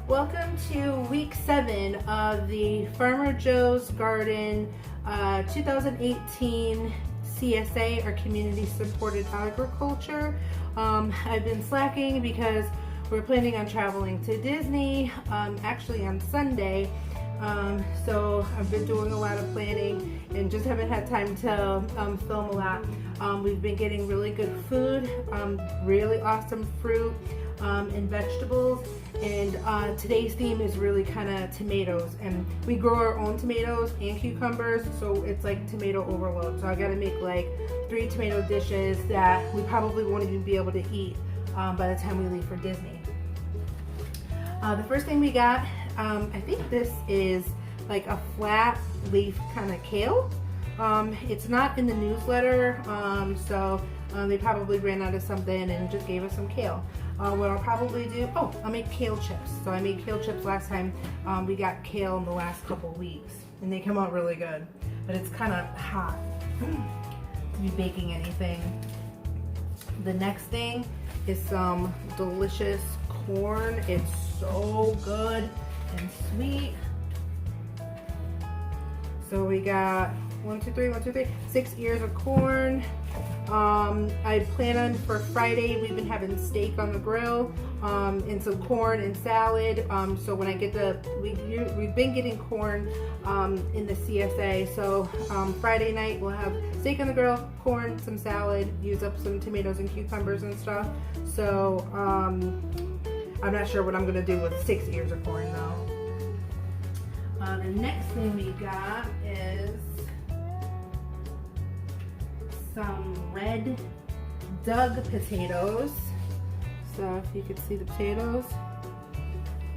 Welcome to week 7 of the Farmer Joe's Garden 2018 CSA, or Community Supported Agriculture. I've been slacking because we're planning on traveling to Disney actually on Sunday. So I've been doing a lot of planning and just haven't had time to film a lot. We've been getting really good food, really awesome fruit and vegetables, and today's theme is really kind of tomatoes, and we grow our own tomatoes and cucumbers, so it's like tomato overload. So I gotta make like 3 tomato dishes that we probably won't even be able to eat by the time we leave for Disney. The first thing we got, I think this is like a flat leaf kind of kale. It's not in the newsletter, so they probably ran out of something and just gave us some kale. What I'll probably do, I'll make kale chips. So I made kale chips last time. We got kale in the last couple weeks and they come out really good, but it's kind of hot to be baking anything. The next thing is some delicious corn. It's so good and sweet. So we got 6 ears of corn. I plan on for Friday, we've been having steak on the grill and some corn and salad. So when I get we've been getting corn in the CSA. So Friday night we'll have steak on the grill, corn, some salad, use up some tomatoes and cucumbers and stuff. So I'm not sure what I'm gonna do with 6 ears of corn though. The next thing we got is some red Doug potatoes. So if you could see the potatoes.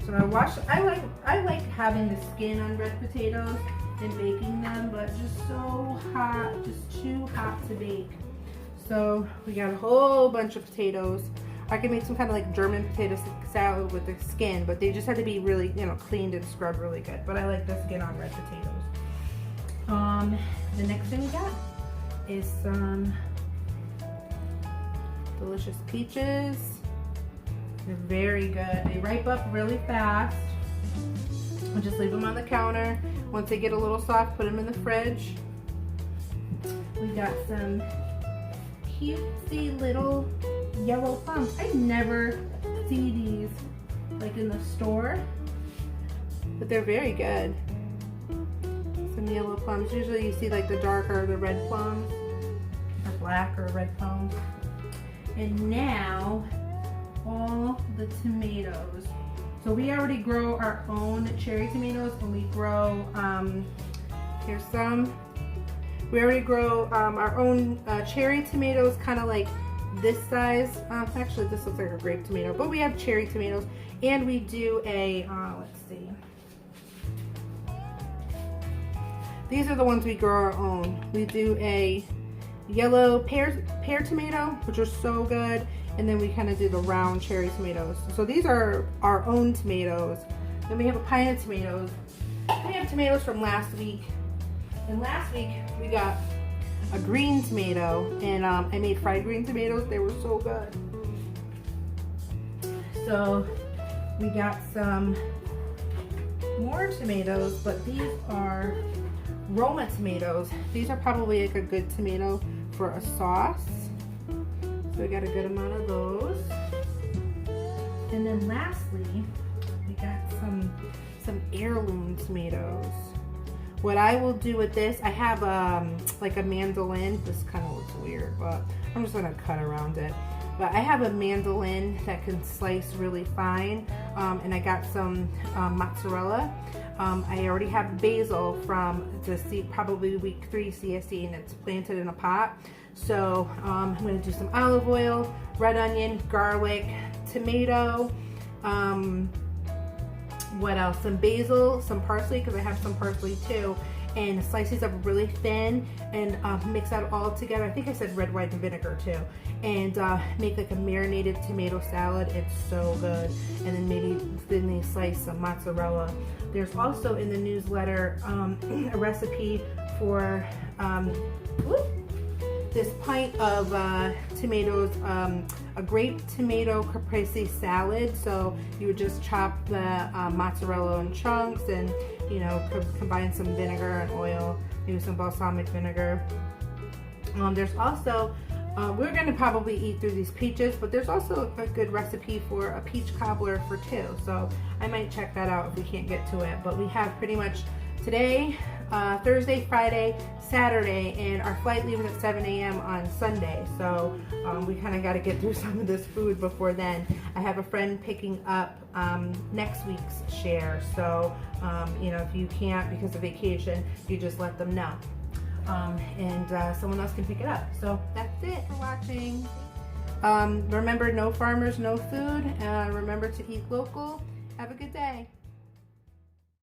So I like having the skin on red potatoes and baking them, but just so hot, just too hot to bake. So we got a whole bunch of potatoes. I can make some kind of like German potato salad with the skin, but they just have to be really, cleaned and scrubbed really good. But I like the skin on red potatoes. The next thing we got is some delicious peaches. They're very good. They ripe up really fast. I'll just leave them on the counter. Once they get a little soft, put them in the fridge. We got some cutesy little yellow plums. I never see these like in the store, but they're very good. Some yellow plums. Usually you see like the darker, the red plums, or black or red plums. And now all the tomatoes. So we already grow our own cherry tomatoes, and we grow, here's some. We already grow our own cherry tomatoes, kind of like this size. Actually, this looks like a grape tomato, but we have cherry tomatoes, and we do a, let's see. These are the ones we grow our own. We do a yellow pear tomato, which are so good, and then we kind of do the round cherry tomatoes. So these are our own tomatoes. Then we have a pint of tomatoes. We have tomatoes from last week, and last week we got a green tomato, and I made fried green tomatoes. They were so good. So we got some more tomatoes, but these are Roma tomatoes. These are probably like a good tomato for a sauce. So we got a good amount of those. And then lastly, we got some heirloom tomatoes. What I will do with this, I have like a mandolin. This kind of looks weird, but I'm just gonna cut around it. But I have a mandolin that can slice really fine, and I got some mozzarella. I already have basil from probably week 3 CSE, and it's planted in a pot. So I'm gonna do some olive oil, red onion, garlic, tomato, what else? Some basil, some parsley, because I have some parsley too, and slice these up really thin and mix that all together. I think I said red wine and vinegar too, and make like a marinated tomato salad. It's so good. And then maybe thinly slice some mozzarella. There's also in the newsletter a recipe for this pint of tomatoes, a grape tomato caprese salad. So you would just chop the mozzarella in chunks and, you know, combine some vinegar and oil, maybe some balsamic vinegar. There's also, we're going to probably eat through these peaches, but there's also a good recipe for a peach cobbler for two. So I might check that out if we can't get to it. But we have pretty much today, Thursday, Friday, Saturday, and our flight leaves at 7 a.m. on Sunday. So we kind of got to get through some of this food before then. I have a friend picking up next week's share. So, you know, if you can't because of vacation, you just let them know. And someone else can pick it up. So that's it for watching. Remember, no farmers, no food. Remember to eat local. Have a good day.